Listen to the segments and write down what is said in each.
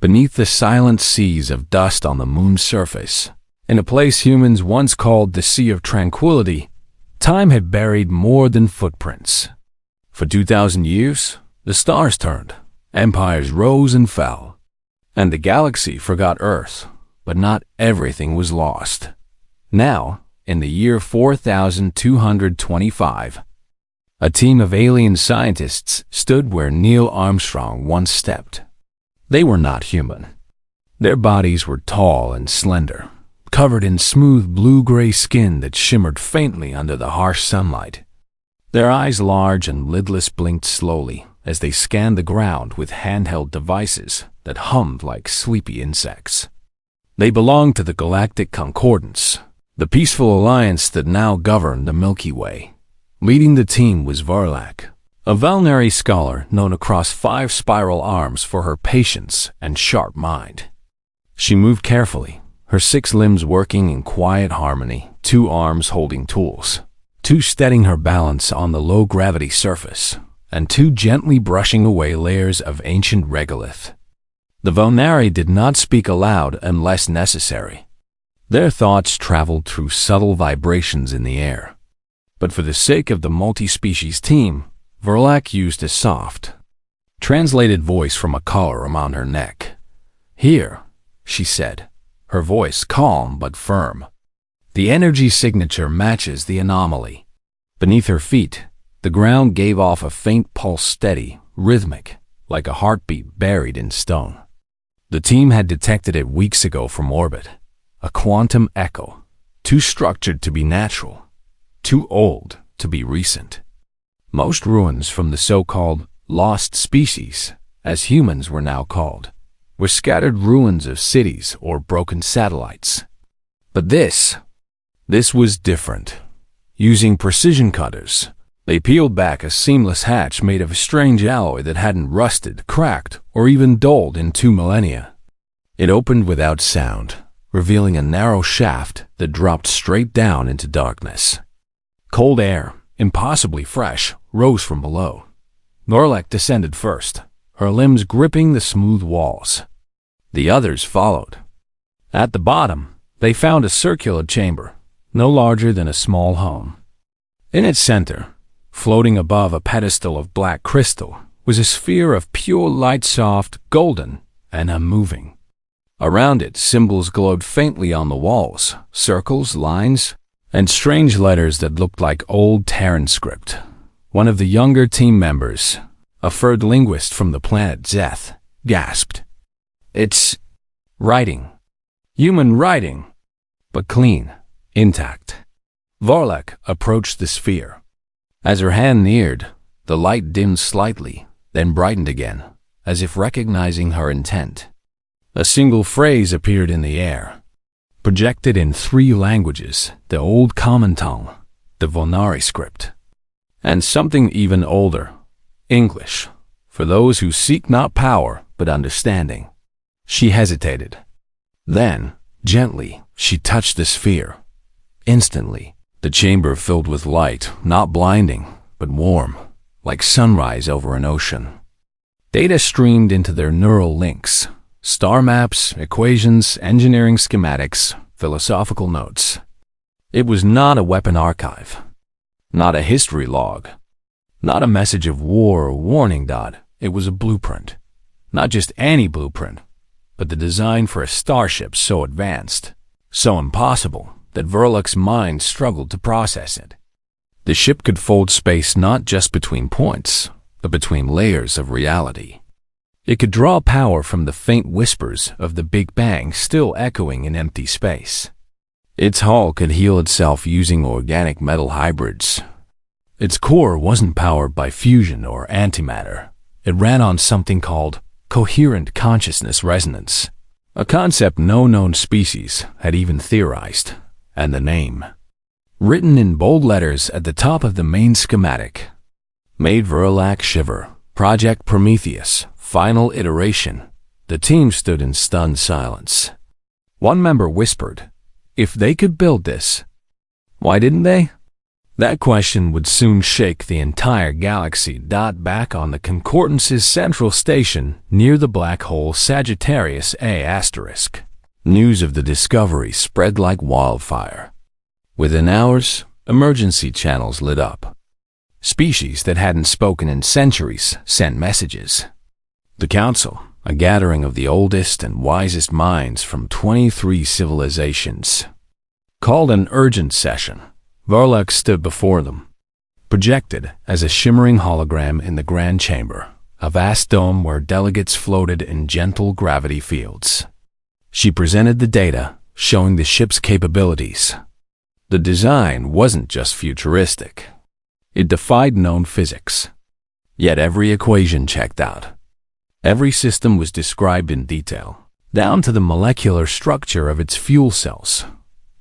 beneath the silent seas of dust on the moon's surface, in a place humans once called the Sea of Tranquility, time had buried more than footprints. For 2,000 years, the stars turned, empires rose and fell, and the galaxy forgot Earth, but not everything was lost. Now, in the year 4225, a team of alien scientists stood where Neil Armstrong once stepped. They were not human. Their bodies were tall and slender, covered in smooth blue-gray skin that shimmered faintly under the harsh sunlight. Their eyes, large and lidless, blinked slowly as they scanned the ground with handheld devices that hummed like sleepy insects. They belonged to the Galactic Concordance, the peaceful alliance that now governed the Milky Way. Leading the team was Varlak, a Valnari scholar known across 5 spiral arms for her patience and sharp mind. She moved carefully, her 6 limbs working in quiet harmony, 2 arms holding tools, 2 steadying her balance on the low-gravity surface, and 2 gently brushing away layers of ancient regolith. The Valnari did not speak aloud unless necessary. Their thoughts traveled through subtle vibrations in the air. But for the sake of the multi-species team, Verlac used a soft, translated voice from a collar around her neck. "Here," she said, her voice calm but firm. The energy signature matches the anomaly. Beneath her feet, the ground gave off a faint pulse, steady, rhythmic, like a heartbeat buried in stone. The team had detected it weeks ago from orbit, a quantum echo, too structured to be natural, too old to be recent. Most ruins from the so-called lost species, as humans were now called, were scattered ruins of cities or broken satellites. But this was different. Using precision cutters, they peeled back a seamless hatch made of a strange alloy that hadn't rusted, cracked, or even dulled in 2 millennia. It opened without sound, revealing a narrow shaft that dropped straight down into darkness. Cold air, impossibly fresh, rose from below. Norlek descended first, her limbs gripping the smooth walls. The others followed. At the bottom, they found a circular chamber, no larger than a small home. In its center, floating above a pedestal of black crystal, was a sphere of pure light, soft, golden, and unmoving. Around it, symbols glowed faintly on the walls, circles, lines, and strange letters that looked like old Terran script. One of the younger team members, a furred linguist from the planet Zeth, gasped. "It's writing. Human writing, but clean, intact." Varlak approached the sphere. As her hand neared, the light dimmed slightly, then brightened again, as if recognizing her intent. A single phrase appeared in the air, projected in 3 languages, the Old Common Tongue, the Volnari script, and something even older, English, for those who seek not power but understanding. She hesitated. Then, gently, she touched the sphere. Instantly, the chamber filled with light, not blinding, but warm, like sunrise over an ocean. Data streamed into their neural links. Star maps, equations, engineering schematics, philosophical notes. It was not a weapon archive, not a history log, not a message of war or warning dot. It was a blueprint. Not just any blueprint, but the design for a starship so advanced, so impossible, that Verlak's mind struggled to process it. The ship could fold space not just between points, but between layers of reality. It could draw power from the faint whispers of the Big Bang still echoing in empty space. Its hull could heal itself using organic metal hybrids. Its core wasn't powered by fusion or antimatter. It ran on something called coherent consciousness resonance, a concept no known species had even theorized, and the name, written in bold letters at the top of the main schematic, made Verlac shiver. Project Prometheus. Final iteration. The team stood in stunned silence. One member whispered, "If they could build this, why didn't they?" That question would soon shake the entire galaxy. Back on the Concordance's central station near the black hole Sagittarius A*, news of the discovery spread like wildfire. Within hours, emergency channels lit up. Species that hadn't spoken in centuries sent messages. The Council, a gathering of the oldest and wisest minds from 23 civilizations, called an urgent session. Varlock stood before them, projected as a shimmering hologram in the Grand Chamber, a vast dome where delegates floated in gentle gravity fields. She presented the data, showing the ship's capabilities. The design wasn't just futuristic. It defied known physics. Yet every equation checked out. Every system was described in detail, down to the molecular structure of its fuel cells.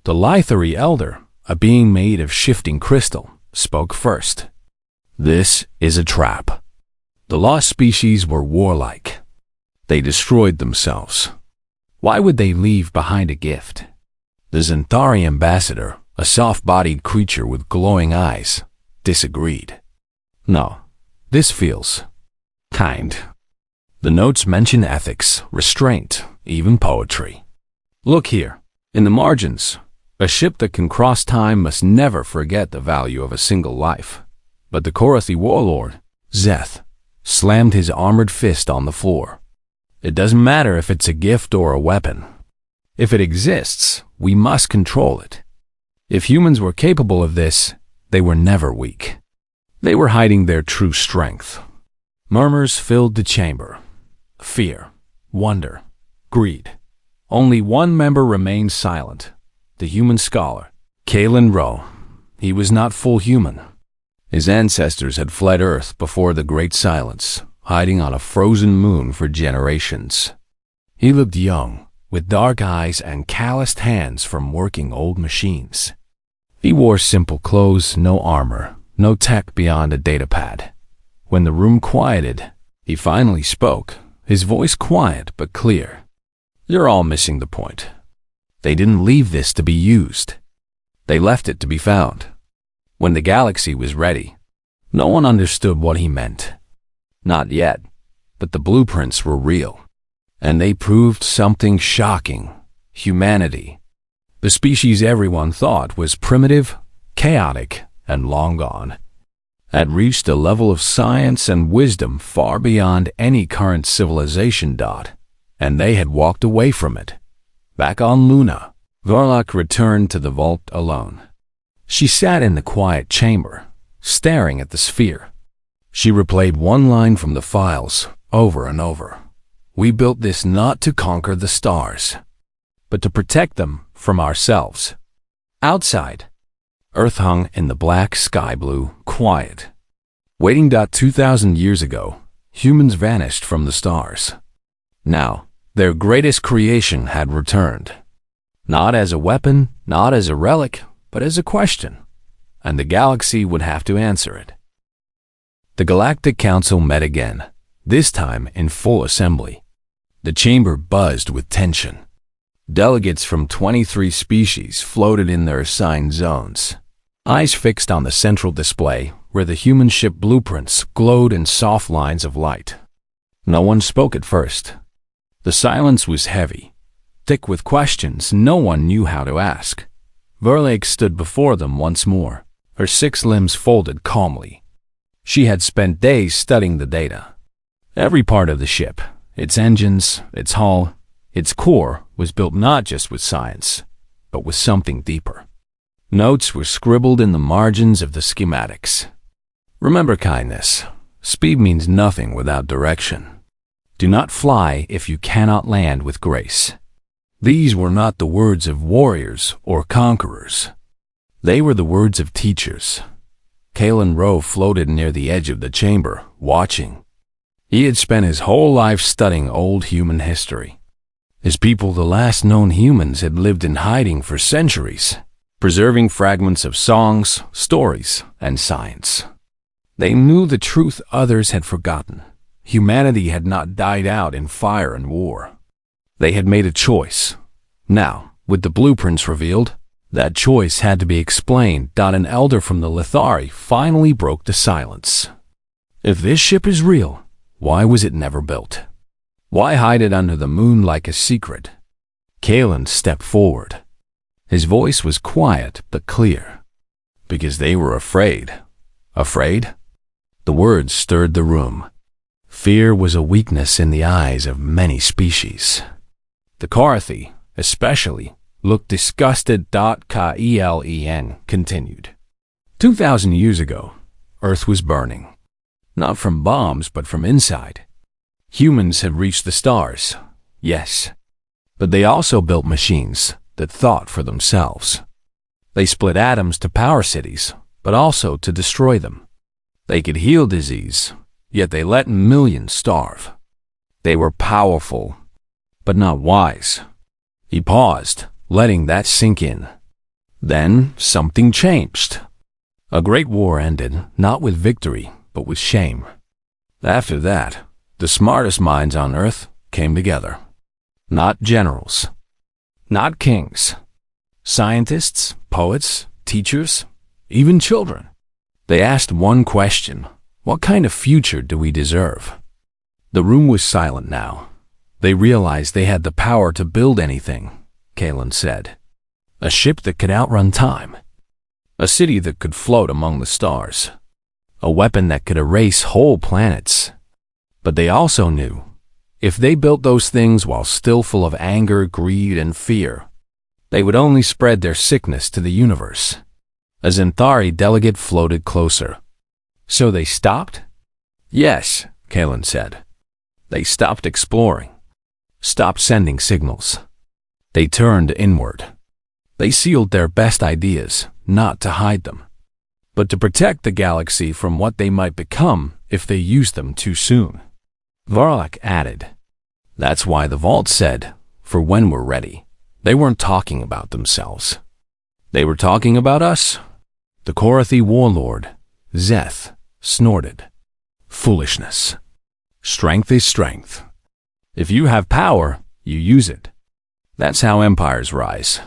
The Lythari Elder, a being made of shifting crystal, spoke first. This is a trap. The lost species were warlike. They destroyed themselves. Why would they leave behind a gift? The Zentari ambassador, a soft-bodied creature with glowing eyes, disagreed. No, this feels kind. The notes mention ethics, restraint, even poetry. Look here, in the margins. A ship that can cross time must never forget the value of a single life. But the Korathi warlord, Zeth, slammed his armored fist on the floor. It doesn't matter if it's a gift or a weapon. If it exists, we must control it. If humans were capable of this, they were never weak. They were hiding their true strength. Murmurs filled the chamber. Fear, wonder, greed. Only one member remained silent. The human scholar, Kalen Rowe. He was not full human. His ancestors had fled Earth before the Great Silence, hiding on a frozen moon for generations. He looked young, with dark eyes and calloused hands from working old machines. He wore simple clothes, no armor, no tech beyond a datapad. When the room quieted, he finally spoke, his voice quiet but clear. You're all missing the point. They didn't leave this to be used. They left it to be found. When the galaxy was ready, no one understood what he meant. Not yet, but the blueprints were real. And they proved something shocking. Humanity. The species everyone thought was primitive, chaotic, and long gone, had reached a level of science and wisdom far beyond any current civilization. And they had walked away from it. Back on Luna, Varlock returned to the vault alone. She sat in the quiet chamber, staring at the sphere. She replayed one line from the files over and over. We built this not to conquer the stars, but to protect them from ourselves. Outside, Earth hung in the black sky blue, quiet. Waiting. 2,000 years ago, humans vanished from the stars. Now, their greatest creation had returned. Not as a weapon, not as a relic, but as a question. And the galaxy would have to answer it. The Galactic Council met again, this time in full assembly. The chamber buzzed with tension. Delegates from 23 species floated in their assigned zones, eyes fixed on the central display where the human ship blueprints glowed in soft lines of light. No one spoke at first. The silence was heavy, thick with questions no one knew how to ask. Verlague stood before them once more, her 6 limbs folded calmly. She had spent days studying the data. Every part of the ship, its engines, its hull, its core, was built not just with science, but with something deeper. Notes were scribbled in the margins of the schematics. Remember kindness. Speed means nothing without direction. Do not fly if you cannot land with grace. These were not the words of warriors or conquerors. They were the words of teachers. Kalen Rowe floated near the edge of the chamber, watching. He had spent his whole life studying old human history. His people, the last known humans, had lived in hiding for centuries, preserving fragments of songs, stories, and science. They knew the truth others had forgotten. Humanity had not died out in fire and war. They had made a choice. Now, with the blueprints revealed, That choice had to be explained. An elder from the Lithari finally broke the silence. If this ship is real, why was it never built? Why hide it under the moon like a secret? Kalen stepped forward. His voice was quiet but clear. Because they were afraid. Afraid? The words stirred the room. Fear was a weakness in the eyes of many species. The Karathi, especially, looked disgusted. Kelen continued. 2,000 years ago, Earth was burning. Not from bombs, but from inside. Humans had reached the stars, yes. But they also built machines that thought for themselves. They split atoms to power cities, but also to destroy them. They could heal disease, yet they let millions starve. They were powerful, but not wise. He paused, letting that sink in. Then something changed. A great war ended, not with victory, but with shame. After that, the smartest minds on Earth came together. Not generals, not kings, scientists, poets, teachers, even children. They asked one question: what kind of future do we deserve? The room was silent now. They realized they had the power to build anything, Kalen said. A ship that could outrun time. A city that could float among the stars. A weapon that could erase whole planets. But they also knew, if they built those things while still full of anger, greed, and fear, they would only spread their sickness to the universe. A Zenthari delegate floated closer. So they stopped? Yes, Kalen said. They stopped exploring. Stopped sending signals. They turned inward. They sealed their best ideas, not to hide them, but to protect the galaxy from what they might become if they used them too soon. Varlak added, that's why the Vault said, for when we're ready. They weren't talking about themselves. They were talking about us. The Korathi warlord, Zeth, snorted. Foolishness. Strength is strength. If you have power, you use it. That's how empires rise.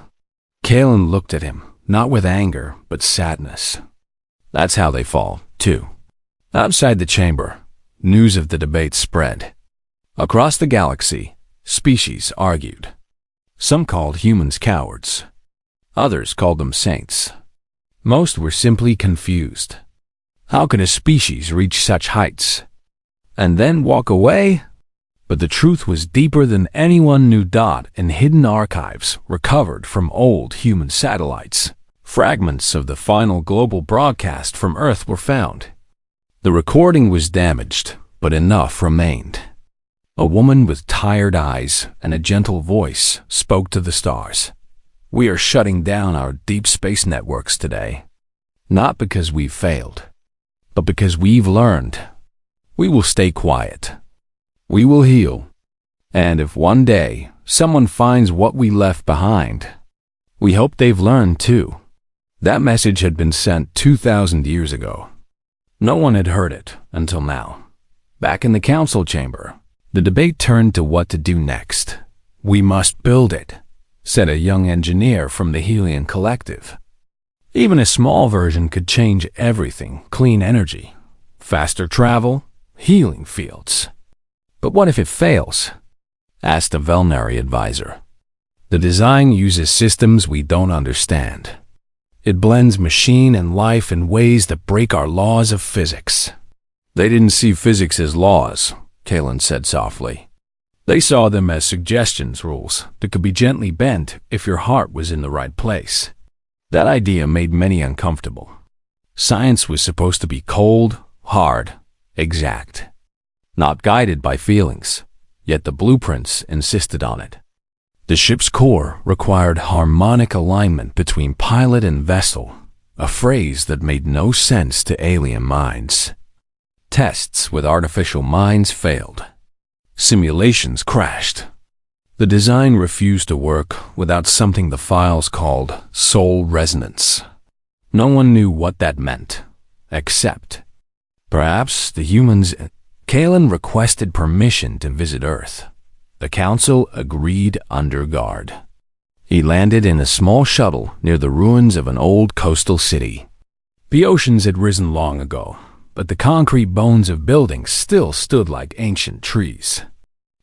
Kalen looked at him, not with anger, but sadness. That's how they fall, too. Outside the chamber, news of the debate spread. Across the galaxy, species argued. Some called humans cowards. Others called them saints. Most were simply confused. How could a species reach such heights? And then walk away? But the truth was deeper than anyone knew. In hidden archives recovered from old human satellites, fragments of the final global broadcast from Earth were found. The recording was damaged, but enough remained. A woman with tired eyes and a gentle voice spoke to the stars. We are shutting down our deep space networks today. Not because we've failed, but because we've learned. We will stay quiet. We will heal. And if one day someone finds what we left behind, we hope they've learned too. That message had been sent 2,000 years ago. No one had heard it until now. Back in the council chamber, the debate turned to what to do next. We must build it, said a young engineer from the Helion Collective. Even a small version could change everything: clean energy, faster travel, healing fields. But what if it fails? Asked a Velnari advisor. The design uses systems we don't understand. It blends machine and life in ways that break our laws of physics. They didn't see physics as laws, Kalen said softly. They saw them as suggestions, rules that could be gently bent if your heart was in the right place. That idea made many uncomfortable. Science was supposed to be cold, hard, exact. Not guided by feelings, yet the blueprints insisted on it. The ship's core required harmonic alignment between pilot and vessel, a phrase that made no sense to alien minds. Tests with artificial minds failed. Simulations crashed. The design refused to work without something the files called soul resonance. No one knew what that meant, except perhaps the humans. Kalen requested permission to visit Earth. The council agreed under guard. He landed in a small shuttle near the ruins of an old coastal city. The oceans had risen long ago, but the concrete bones of buildings still stood like ancient trees.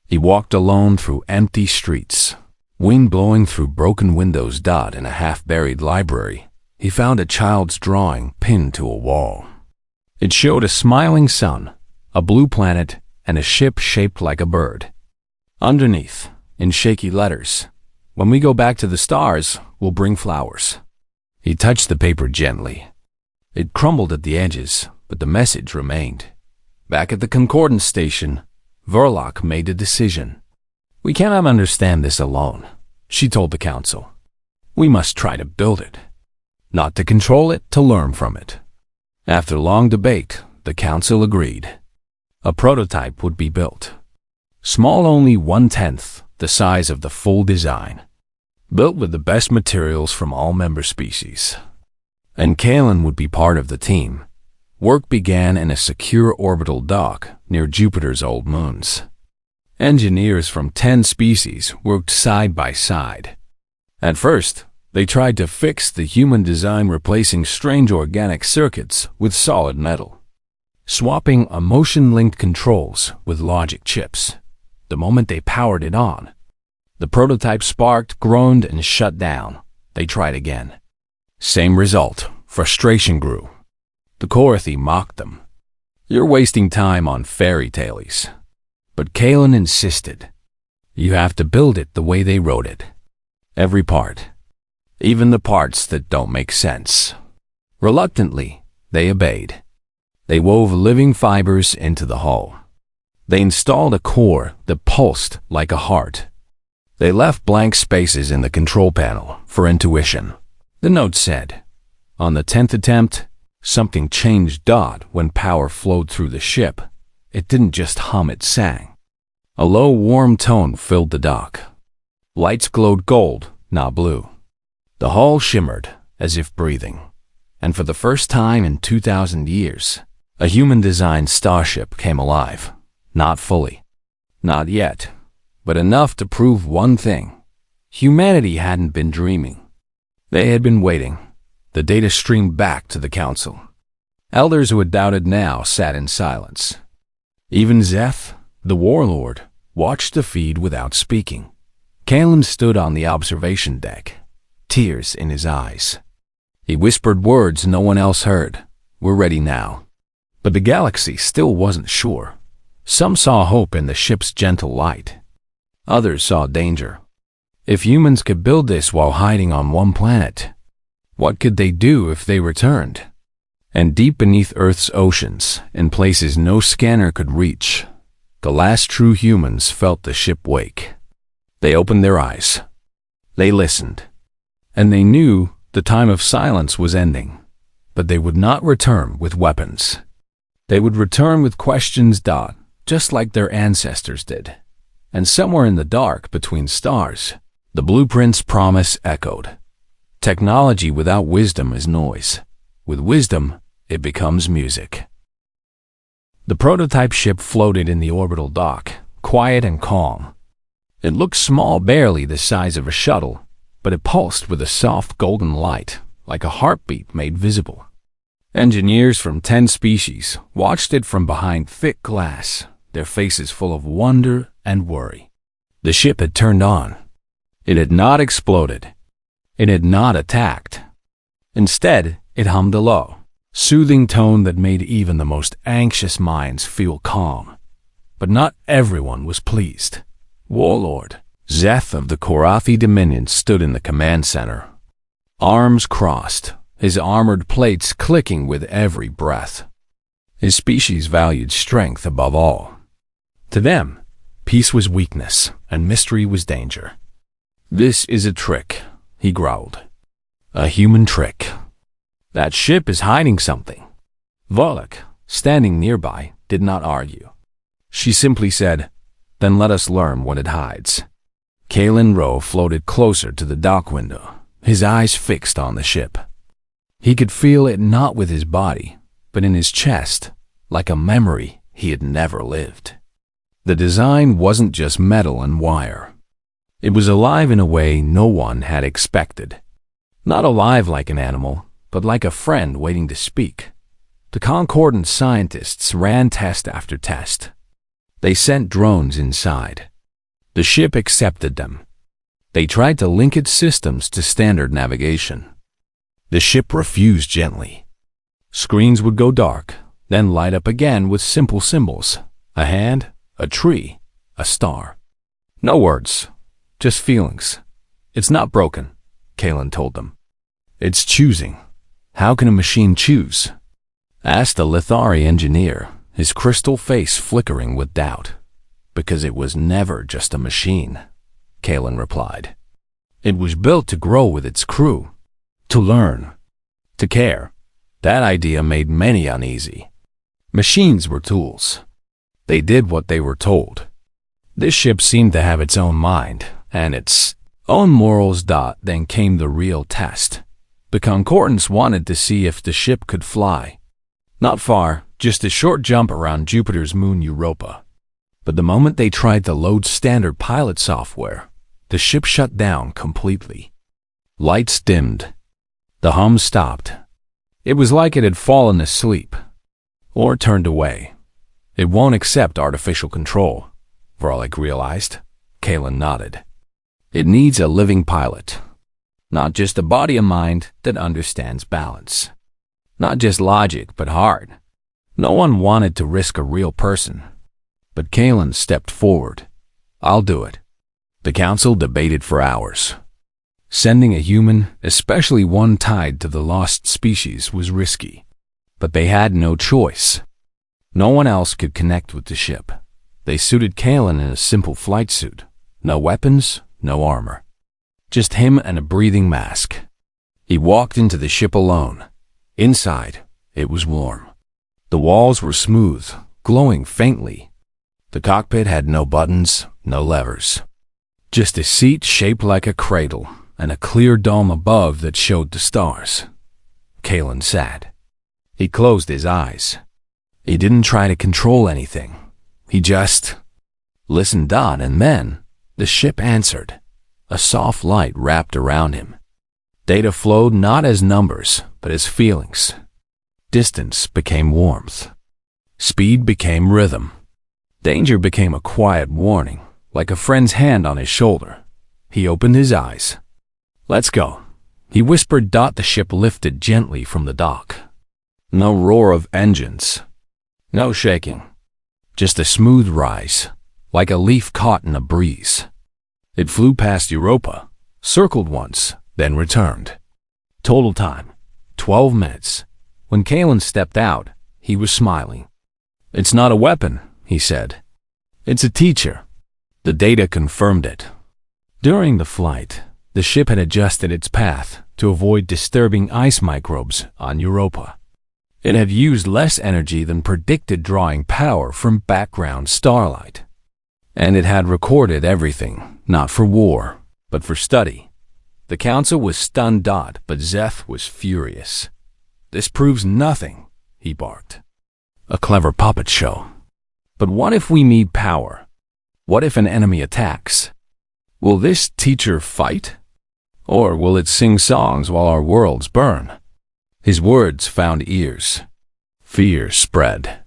He walked alone through empty streets. Wind blowing through broken windows. In a half-buried library, he found a child's drawing pinned to a wall. It showed a smiling sun, a blue planet, and a ship shaped like a bird. Underneath, in shaky letters, "When we go back to the stars, we'll bring flowers." He touched the paper gently. It crumbled at the edges, but the message remained. Back at the Concordance station, Verloc made a decision. "We cannot understand this alone," she told the council. "We must try to build it. Not to control it, to learn from it." After long debate, the council agreed. A prototype would be built. Small, only 1/10 the size of the full design. Built with the best materials from all member species. And Kalen would be part of the team. Work began in a secure orbital dock near Jupiter's old moons. Engineers from 10 species worked side by side. At first, they tried to fix the human design, replacing strange organic circuits with solid metal, swapping emotion-linked controls with logic chips. The moment they powered it on, the prototype sparked, groaned, and shut down. They tried again. Same result. Frustration grew. The Korathi mocked them. "You're wasting time on fairy tales." But Kalen insisted. "You have to build it the way they wrote it. Every part. Even the parts that don't make sense." Reluctantly, they obeyed. They wove living fibers into the hull. They installed a core that pulsed like a heart. They left blank spaces in the control panel for intuition. The note said, "On the 10th attempt, something changed. When power flowed through the ship, it didn't just hum, it sang." A low, warm tone filled the dock. Lights glowed gold, not blue. The hull shimmered, as if breathing. And for the first time in 2,000 years, a human-designed starship came alive. Not fully. Not yet. But enough to prove one thing. Humanity hadn't been dreaming. They had been waiting. The data streamed back to the council. Elders who had doubted now sat in silence. Even Zeth, the warlord, watched the feed without speaking. Kalen stood on the observation deck, tears in his eyes. He whispered words no one else heard. "We're ready now." But the galaxy still wasn't sure. Some saw hope in the ship's gentle light. Others saw danger. If humans could build this while hiding on one planet, what could they do if they returned? And deep beneath Earth's oceans, in places no scanner could reach, the last true humans felt the ship wake. They opened their eyes. They listened. And they knew the time of silence was ending. But they would not return with weapons. They would return with questions. Just like their ancestors did. And somewhere in the dark between stars, the blueprint's promise echoed. Technology without wisdom is noise. With wisdom, it becomes music. The prototype ship floated in the orbital dock, quiet and calm. It looked small, barely the size of a shuttle, but it pulsed with a soft golden light, like a heartbeat made visible. Engineers from 10 species watched it from behind thick glass, their faces full of wonder and worry. The ship had turned on. It had not exploded. It had not attacked. Instead, it hummed a low, soothing tone that made even the most anxious minds feel calm. But not everyone was pleased. Warlord Zeth of the Korathi Dominion stood in the command center, arms crossed, his armored plates clicking with every breath. His species valued strength above all. To them, peace was weakness, and mystery was danger. "This is a trick," he growled. "A human trick. That ship is hiding something." Volok, standing nearby, did not argue. She simply said, "Then let us learn what it hides." Kalen Rowe floated closer to the dock window, his eyes fixed on the ship. He could feel it not with his body, but in his chest, like a memory he had never lived. The design wasn't just metal and wire. It was alive in a way no one had expected. Not alive like an animal, but like a friend waiting to speak. The Concordant scientists ran test after test. They sent drones inside. The ship accepted them. They tried to link its systems to standard navigation. The ship refused gently. Screens would go dark, then light up again with simple symbols. A hand, a tree, a star. No words, just feelings. It's not broken, Kalen told them. It's choosing. How can a machine choose? Asked the Lithari engineer, his crystal face flickering with doubt. Because it was never just a machine, Kalen replied. It was built to grow with its crew, to learn, to care. That idea made many uneasy. Machines were tools. They did what they were told. This ship seemed to have its own mind, and its own morals. Then came the real test. The Concordants wanted to see if the ship could fly. Not far, just a short jump around Jupiter's moon Europa. But the moment they tried to load standard pilot software, the ship shut down completely. Lights dimmed. The hum stopped. It was like it had fallen asleep, or turned away. It won't accept artificial control, Vorlik realized. Kalen nodded. It needs a living pilot. Not just a body and mind that understands balance. Not just logic, but heart. No one wanted to risk a real person. But Kalen stepped forward. I'll do it. The council debated for hours. Sending a human, especially one tied to the lost species, was risky. But they had no choice. No one else could connect with the ship. They suited Kalen in a simple flight suit. No weapons, no armor. Just him and a breathing mask. He walked into the ship alone. Inside, it was warm. The walls were smooth, glowing faintly. The cockpit had no buttons, no levers. Just a seat shaped like a cradle and a clear dome above that showed the stars. Kalen sat. He closed his eyes. He didn't try to control anything. He just listened on, and then the ship answered. A soft light wrapped around him. Data flowed not as numbers, but as feelings. Distance became warmth. Speed became rhythm. Danger became a quiet warning, like a friend's hand on his shoulder. He opened his eyes. Let's go, he whispered. The ship lifted gently from the dock. No roar of engines. No shaking. Just a smooth rise, like a leaf caught in a breeze. It flew past Europa, circled once, then returned. Total time, 12 minutes. When Kalen stepped out, he was smiling. It's not a weapon, he said. It's a teacher. The data confirmed it. During the flight, the ship had adjusted its path to avoid disturbing ice microbes on Europa. It had used less energy than predicted, drawing power from background starlight. And it had recorded everything, not for war, but for study. The council was stunned, but Zeth was furious. This proves nothing, he barked. A clever puppet show. But what if we need power? What if an enemy attacks? Will this teacher fight? Or will it sing songs while our worlds burn? His words found ears. Fear spread.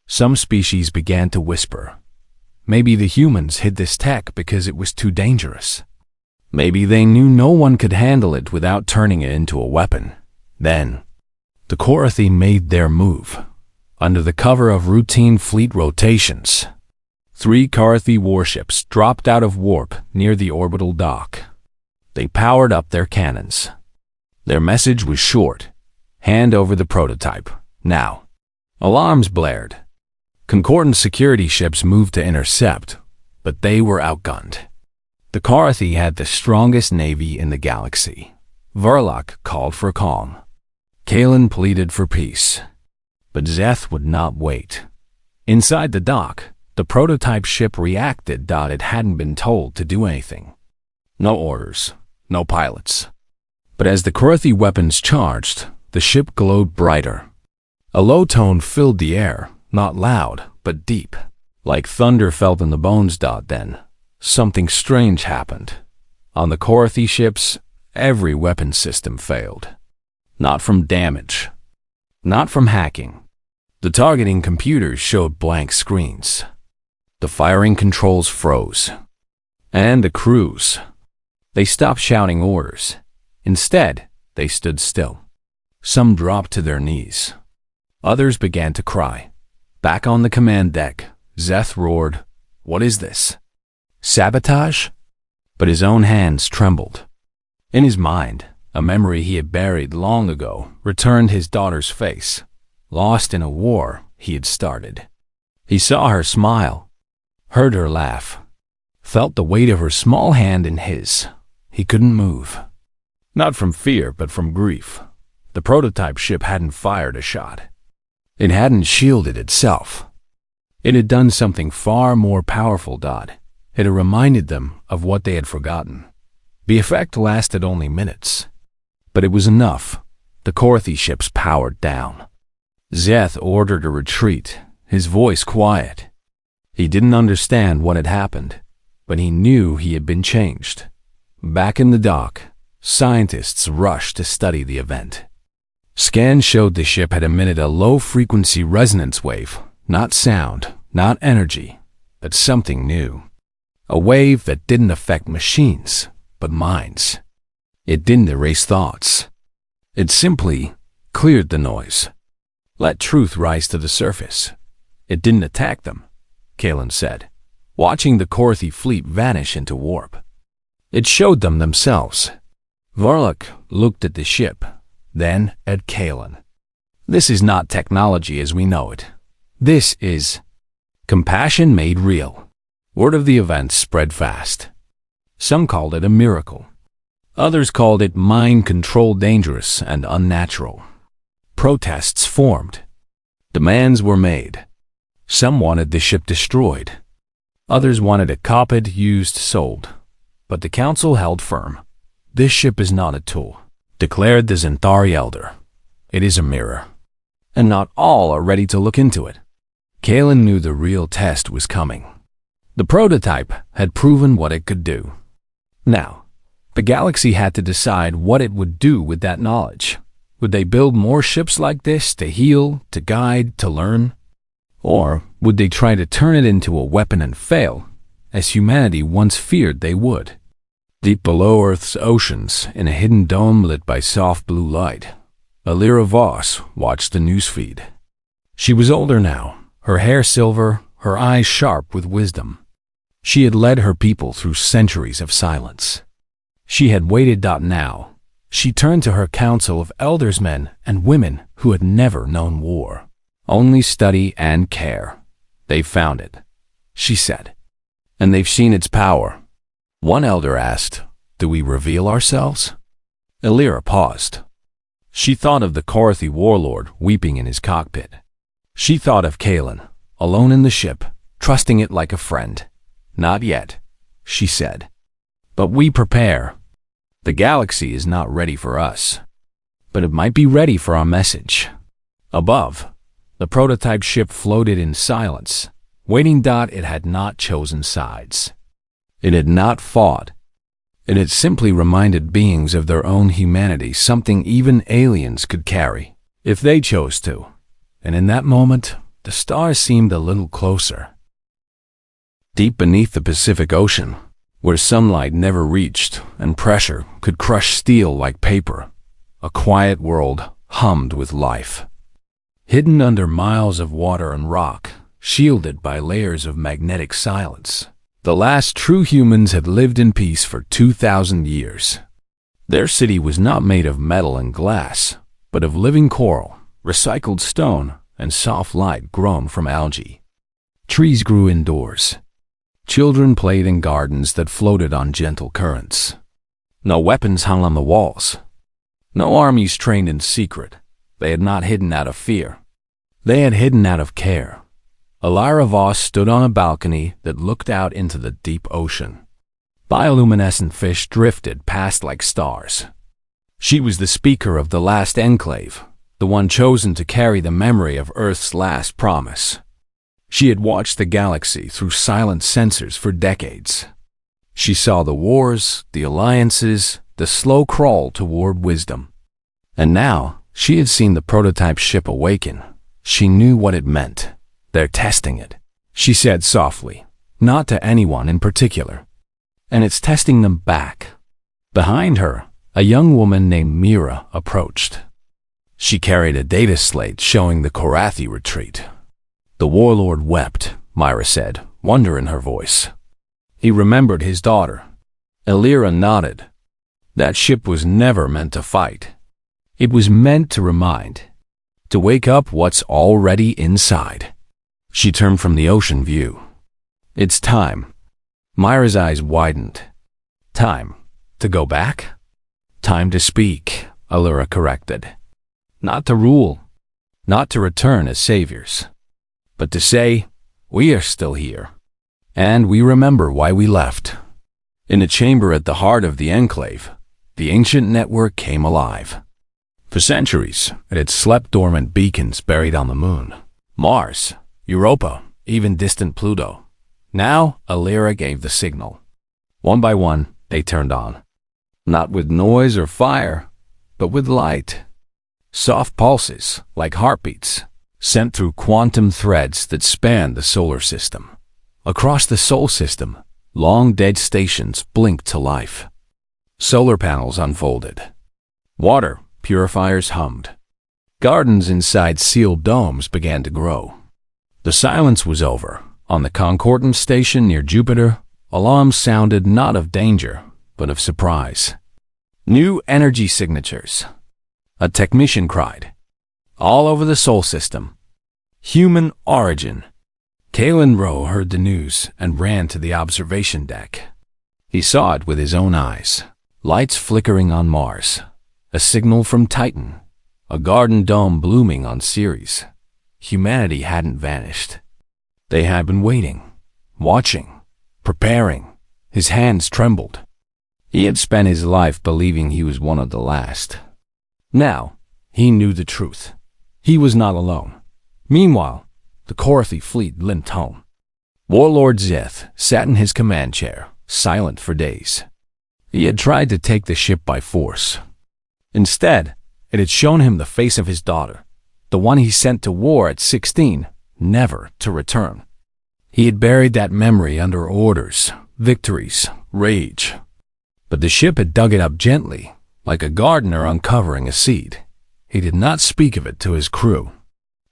Some species began to whisper. Maybe the humans hid this tech because it was too dangerous. Maybe they knew no one could handle it without turning it into a weapon. Then, the Korathi made their move. Under the cover of routine fleet rotations, 3 Korathi warships dropped out of warp near the orbital dock. They powered up their cannons. Their message was short. Hand over the prototype, now. Alarms blared. Concordant security ships moved to intercept, but they were outgunned. The Korathi had the strongest navy in the galaxy. Vorlik called for calm. Kalen pleaded for peace. But Zeth would not wait. Inside the dock, the prototype ship reacted. It hadn't been told to do anything. No orders, no pilots. But as the Korathi weapons charged, the ship glowed brighter. A low tone filled the air, not loud, but deep, like thunder felt in the bones. Then, something strange happened. On the Corothy ships, every weapon system failed. Not from damage, not from hacking. The targeting computers showed blank screens. The firing controls froze. And the crews, they stopped shouting orders. Instead, they stood still. Some dropped to their knees. Others began to cry. Back on the command deck, Zeth roared, "What is this? Sabotage?" But his own hands trembled. In his mind, a memory he had buried long ago returned his daughter's face, lost in a war he had started. He saw her smile, heard her laugh, felt the weight of her small hand in his. He couldn't move. Not from fear, but from grief. The prototype ship hadn't fired a shot. It hadn't shielded itself. It had done something far more powerful. It had reminded them of what they had forgotten. The effect lasted only minutes. But it was enough. The Corothy ships powered down. Zeth ordered a retreat, his voice quiet. He didn't understand what had happened, but he knew he had been changed. Back in the dock, scientists rushed to study the event. Scans showed the ship had emitted a low-frequency resonance wave, not sound, not energy, but something new. A wave that didn't affect machines, but minds. It didn't erase thoughts. It simply cleared the noise. Let truth rise to the surface. It didn't attack them, Kalen said, watching the Corothy fleet vanish into warp. It showed them themselves. Varlock looked at the ship, then at Kalen. This is not technology as we know it. This is compassion made real. Word of the event spread fast. Some called it a miracle. Others called it mind control dangerous and unnatural. Protests formed. Demands were made. Some wanted the ship destroyed. Others wanted it copied, used, sold. But the council held firm. This ship is not a tool, declared the Zentari elder. It is a mirror. And not all are ready to look into it. Kalen knew the real test was coming. The prototype had proven what it could do. Now, the galaxy had to decide what it would do with that knowledge. Would they build more ships like this to heal, to guide, to learn? Or would they try to turn it into a weapon and fail, as humanity once feared they would? Deep below Earth's oceans, in a hidden dome lit by soft blue light, Alira Voss watched the newsfeed. She was older now, her hair silver, her eyes sharp with wisdom. She had led her people through centuries of silence. She had waited. Now, she turned to her council of elders, men and women who had never known war, only study and care. They've found it, she said, and they've seen its power. One elder asked, "Do we reveal ourselves?" Alira paused. She thought of the Corothy warlord weeping in his cockpit. She thought of Kalen, alone in the ship, trusting it like a friend. "Not yet," she said. "But we prepare. The galaxy is not ready for us, but it might be ready for our message." Above, the prototype ship floated in silence, waiting. It had not chosen sides. It had not fought. It had simply reminded beings of their own humanity, something even aliens could carry, if they chose to. And in that moment, the stars seemed a little closer. Deep beneath the Pacific Ocean, where sunlight never reached and pressure could crush steel like paper, a quiet world hummed with life. Hidden under miles of water and rock, shielded by layers of magnetic silence, the last true humans had lived in peace for 2,000 years. Their city was not made of metal and glass, but of living coral, recycled stone, and soft light grown from algae. Trees grew indoors. Children played in gardens that floated on gentle currents. No weapons hung on the walls. No armies trained in secret. They had not hidden out of fear. They had hidden out of care. Alira Voss stood on a balcony that looked out into the deep ocean. Bioluminescent fish drifted past like stars. She was the speaker of the last enclave, the one chosen to carry the memory of Earth's last promise. She had watched the galaxy through silent sensors for decades. She saw the wars, the alliances, the slow crawl toward wisdom. And now, she had seen the prototype ship awaken. She knew what it meant. They're testing it, she said softly, not to anyone in particular. And it's testing them back. Behind her, a young woman named Mira approached. She carried a data slate showing the Korathi retreat. The warlord wept, Myra said, wonder in her voice. He remembered his daughter. Elira nodded. That ship was never meant to fight. It was meant to remind, to wake up what's already inside. She turned from the ocean view. It's time. Myra's eyes widened. Time to go back? Time to speak, Elira corrected. Not to rule, not to return as saviors, but to say, we are still here, and we remember why we left. In a chamber at the heart of the enclave, the ancient network came alive. For centuries, it had slept dormant beacons buried on the moon, Mars, Europa, even distant Pluto. Now, Elira gave the signal. One by one, they turned on. Not with noise or fire, but with light. Soft pulses, like heartbeats, sent through quantum threads that spanned the solar system. Across the Sol system, long-dead stations blinked to life. Solar panels unfolded. Water purifiers hummed. Gardens inside sealed domes began to grow. The silence was over. On the Concordance station near Jupiter, alarms sounded not of danger, but of surprise. New energy signatures. A technician cried. All over the Sol system. Human origin. Kalen Rowe heard the news and ran to the observation deck. He saw it with his own eyes. Lights flickering on Mars. A signal from Titan. A garden dome blooming on Ceres. Humanity hadn't vanished. They had been waiting, watching, preparing. His hands trembled. He had spent his life believing he was one of the last. Now, he knew the truth. He was not alone. Meanwhile, the Korathi fleet limped home. Warlord Zeth sat in his command chair, silent for days. He had tried to take the ship by force. Instead, it had shown him the face of his daughter, the one he sent to war at 16, never to return. He had buried that memory under orders, victories, rage. But the ship had dug it up gently, like a gardener uncovering a seed. He did not speak of it to his crew.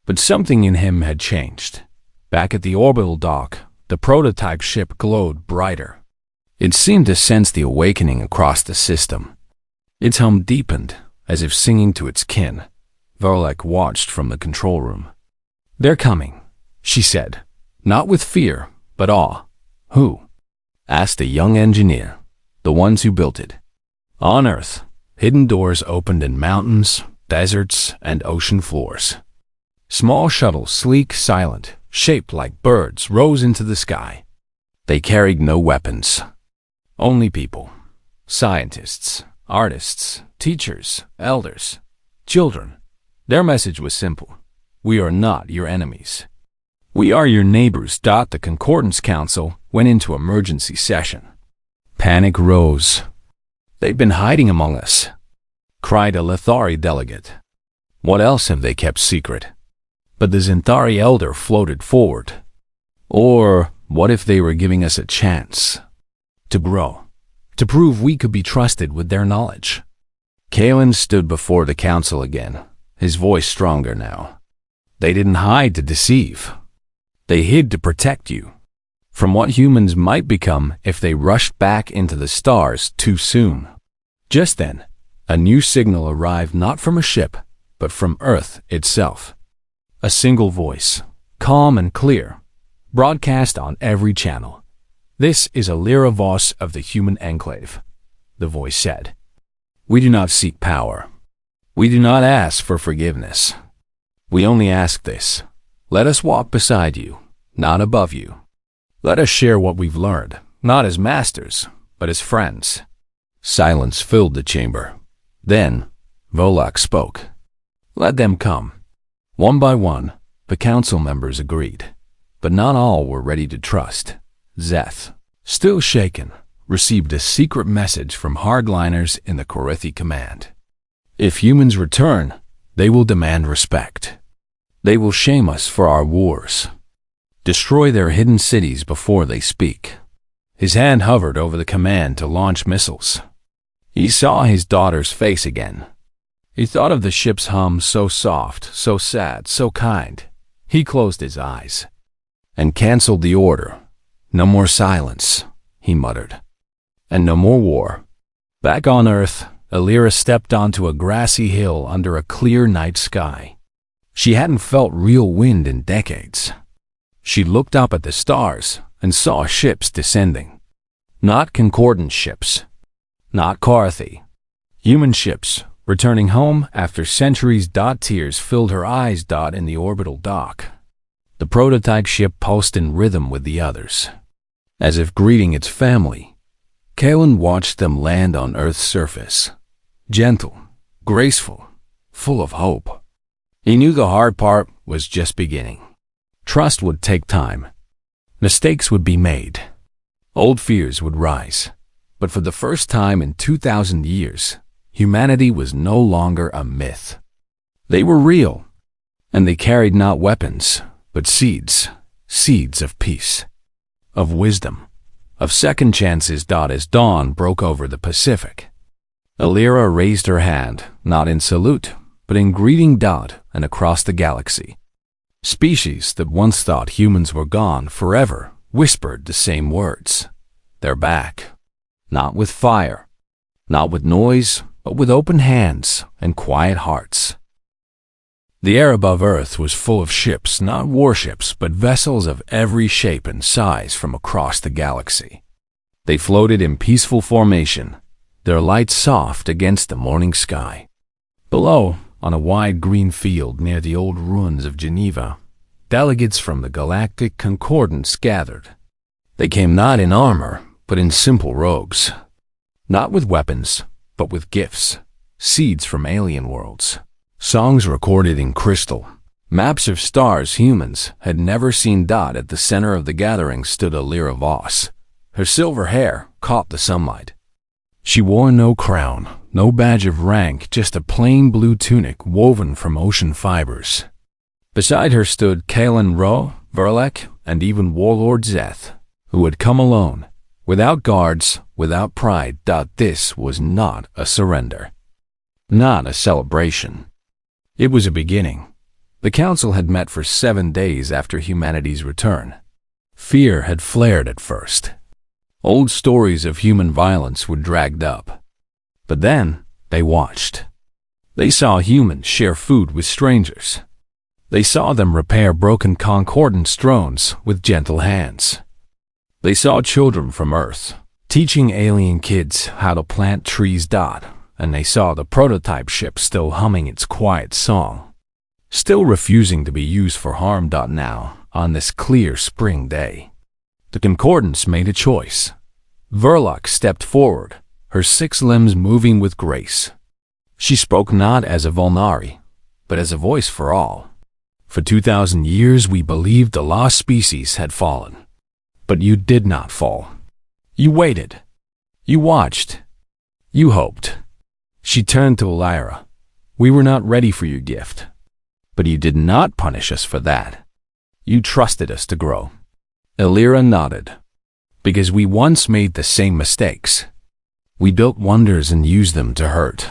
But something in him had changed. Back at the orbital dock, the prototype ship glowed brighter. It seemed to sense the awakening across the system. Its hum deepened, as if singing to its kin. Volek watched from the control room. They're coming, she said, not with fear, but awe. Who? Asked a young engineer, the ones who built it. On Earth, hidden doors opened in mountains, deserts, and ocean floors. Small shuttles, sleek, silent, shaped like birds, rose into the sky. They carried no weapons. Only people. Scientists, artists, teachers, elders, children. Their message was simple. We are not your enemies. We are your neighbors. The Concordance Council went into emergency session. Panic rose. They've been hiding among us, cried a Lethari delegate. What else have they kept secret? But the Zentari elder floated forward. Or what if they were giving us a chance to grow, to prove we could be trusted with their knowledge? Kalen stood before the council again, his voice stronger now. They didn't hide to deceive. They hid to protect you from what humans might become if they rushed back into the stars too soon. Just then, a new signal arrived not from a ship, but from Earth itself. A single voice, calm and clear, broadcast on every channel. This is a Lyra Voss of the human enclave, the voice said. We do not seek power. We do not ask for forgiveness. We only ask this. Let us walk beside you, not above you. Let us share what we've learned, not as masters, but as friends. Silence filled the chamber. Then, Volak spoke. Let them come. One by one, the council members agreed, but not all were ready to trust. Zeth, still shaken, received a secret message from hardliners in the Corythi Command. If humans return, they will demand respect. They will shame us for our wars. Destroy their hidden cities before they speak. His hand hovered over the command to launch missiles. He saw his daughter's face again. He thought of the ship's hum, so soft, so sad, so kind. He closed his eyes and canceled the order. No more silence, he muttered. And no more war. Back on Earth, Alira stepped onto a grassy hill under a clear night sky. She hadn't felt real wind in decades. She looked up at the stars and saw ships descending. Not concordant ships. Not Corythi. Human ships, returning home after centuries. Tears filled her eyes. In the orbital dock. The prototype ship pulsed in rhythm with the others. As if greeting its family, Kalen watched them land on Earth's surface. Gentle, graceful, full of hope. He knew the hard part was just beginning. Trust would take time. Mistakes would be made. Old fears would rise. But for the first time in 2,000 years, humanity was no longer a myth. They were real, and they carried not weapons, but seeds of peace, of wisdom, of second chances. As dawn broke over the Pacific, Alira raised her hand, not in salute, but in greeting. And across the galaxy, species that once thought humans were gone forever whispered the same words. They're back. Not with fire, not with noise, but with open hands and quiet hearts. The air above Earth was full of ships, not warships, but vessels of every shape and size from across the galaxy. They floated in peaceful formation, their lights soft against the morning sky. Below, on a wide green field near the old ruins of Geneva, delegates from the Galactic Concordance gathered. They came not in armor, but in simple robes. Not with weapons, but with gifts, seeds from alien worlds. Songs recorded in crystal, maps of stars humans had never seen. At the center of the gathering stood Alira Voss. Her silver hair caught the sunlight. She wore no crown, no badge of rank, just a plain blue tunic woven from ocean fibers. Beside her stood Kalen Ro, Verlek, and even Warlord Zeth, who had come alone, without guards, without pride. This was not a surrender, not a celebration. It was a beginning. The council had met for 7 days after humanity's return. Fear had flared at first. Old stories of human violence were dragged up. But then they watched. They saw humans share food with strangers. They saw them repair broken concordance drones with gentle hands. They saw children from Earth teaching alien kids how to plant trees. And they saw the prototype ship still humming its quiet song, still refusing to be used for harm. Now, on this clear spring day, the Concordance made a choice. Verloc stepped forward, her 6 limbs moving with grace. She spoke not as a Volnari, but as a voice for all. For 2,000 years we believed the lost species had fallen. But you did not fall. You waited. You watched. You hoped. She turned to Alira. We were not ready for your gift. But you did not punish us for that. You trusted us to grow. Alira nodded. Because we once made the same mistakes. We built wonders and used them to hurt.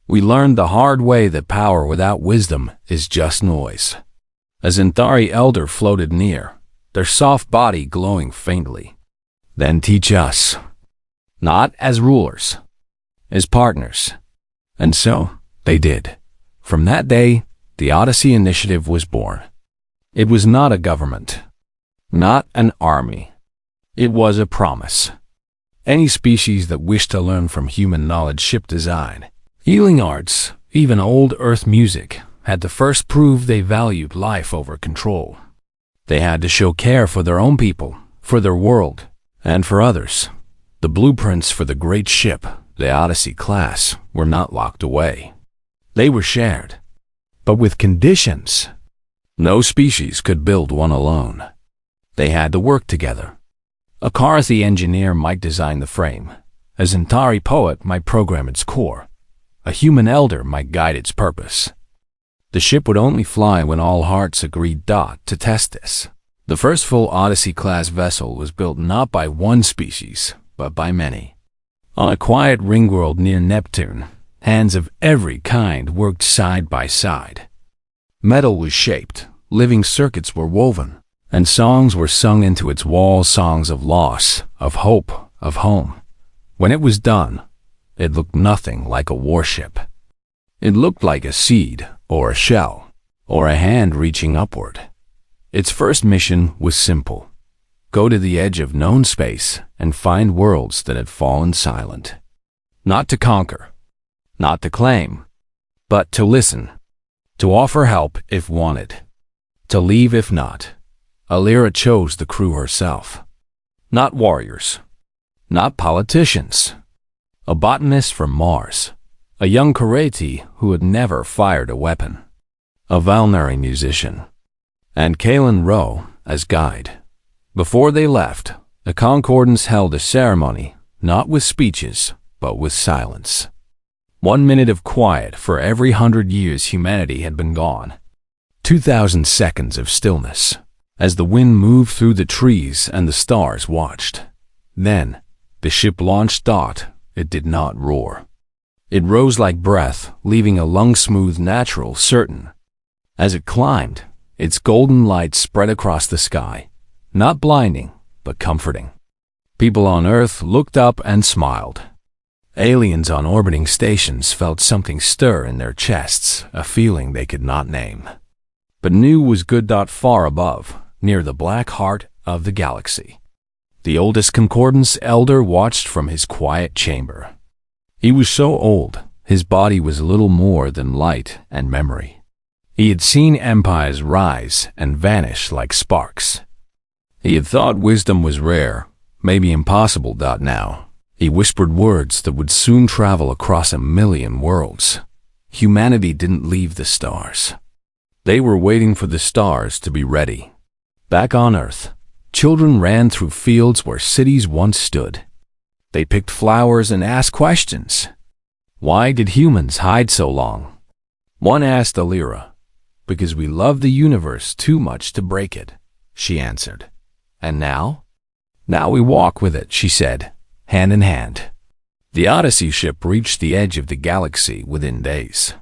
We learned the hard way that power without wisdom is just noise. A Zentari elder floated near, their soft body glowing faintly. Then teach us. Not as rulers, as partners. And so they did. From that day, the Odyssey Initiative was born. It was not a government, not an army. It was a promise. Any species that wished to learn from human knowledge, ship design, healing arts, even old Earth music, had to first prove they valued life over control. They had to show care for their own people, for their world, and for others. The blueprints for the great ship, the Odyssey class, were not locked away. They were shared, but with conditions. No species could build one alone. They had to work together. A Carthy engineer might design the frame. A Zentari poet might program its core. A human elder might guide its purpose. The ship would only fly when all hearts agreed to test this. The first full Odyssey-class vessel was built not by one species, but by many. On a quiet ring world near Neptune, hands of every kind worked side by side. Metal was shaped, living circuits were woven, and songs were sung into its walls, songs of loss, of hope, of home. When it was done, it looked nothing like a warship. It looked like a seed, or a shell, or a hand reaching upward. Its first mission was simple: go to the edge of known space and find worlds that had fallen silent. Not to conquer, not to claim, but to listen, to offer help if wanted, to leave if not. Alira chose the crew herself. Not warriors, not politicians. A botanist from Mars, a young Karate who had never fired a weapon, a Valnari musician, and Kalen Rowe as guide. Before they left, the Concordance held a ceremony, not with speeches, but with silence. 1 minute of quiet for every 100 years humanity had been gone. 2,000 seconds of stillness, as the wind moved through the trees and the stars watched. Then, the ship launched. It did not roar. It rose like breath, leaving a lung smooth, natural, certain. As it climbed, its golden light spread across the sky, not blinding, but comforting. People on Earth looked up and smiled. Aliens on orbiting stations felt something stir in their chests, a feeling they could not name, but knew was good. Far above, near the black heart of the galaxy, the oldest Concordance elder watched from his quiet chamber. He was so old, his body was little more than light and memory. He had seen empires rise and vanish like sparks. He had thought wisdom was rare, maybe impossible. Now, he whispered words that would soon travel across 1,000,000 worlds. Humanity didn't leave the stars. They were waiting for the stars to be ready. Back on Earth, children ran through fields where cities once stood. They picked flowers and asked questions. Why did humans hide so long? One asked Alira. Because we love the universe too much to break it, she answered. And now? Now we walk with it, she said, hand in hand. The Odyssey ship reached the edge of the galaxy within days.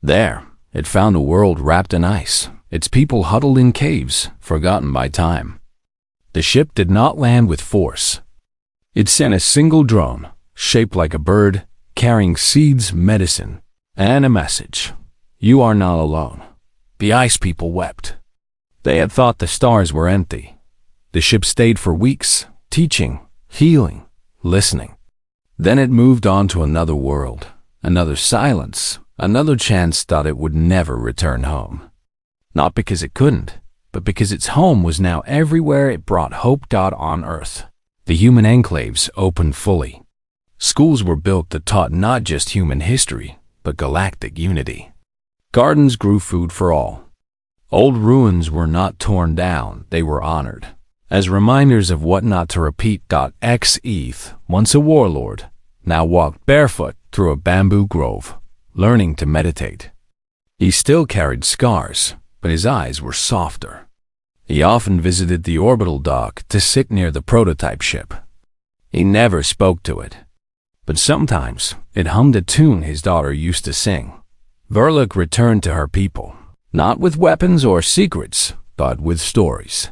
There, it found a world wrapped in ice, its people huddled in caves, forgotten by time. The ship did not land with force. It sent a single drone, shaped like a bird, carrying seeds, medicine, and a message. You are not alone. The ice people wept. They had thought the stars were empty. The ship stayed for weeks, teaching, healing, listening. Then it moved on to another world, another silence, another chance. It would never return home. Not because it couldn't, but because its home was now everywhere. It brought hope. On Earth, the human enclaves opened fully. Schools were built that taught not just human history, but galactic unity. Gardens grew food for all. Old ruins were not torn down, they were honored, as reminders of what not to repeat. Eth, once a warlord, now walked barefoot through a bamboo grove, learning to meditate. He still carried scars, but his eyes were softer. He often visited the orbital dock to sit near the prototype ship. He never spoke to it, but sometimes it hummed a tune his daughter used to sing. Verlick returned to her people, not with weapons or secrets, but with stories.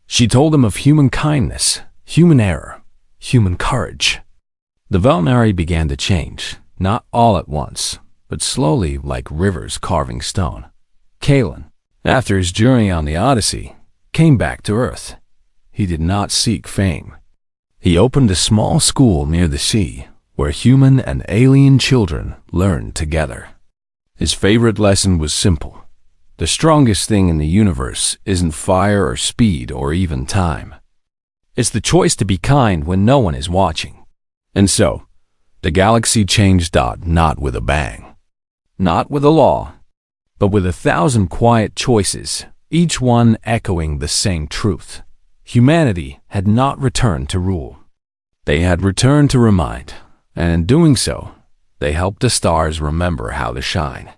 She told them of human kindness, human error, human courage. The Valnari began to change, not all at once, but slowly like rivers carving stone. Kalen, after his journey on the Odyssey, came back to Earth. He did not seek fame. He opened a small school near the sea, where human and alien children learned together. His favorite lesson was simple. The strongest thing in the universe isn't fire or speed or even time. It's the choice to be kind when no one is watching. And so, the galaxy changed. Not with a bang, not with a law, but with 1,000 quiet choices, each one echoing the same truth. Humanity had not returned to rule. They had returned to remind, and in doing so, they helped the stars remember how to shine.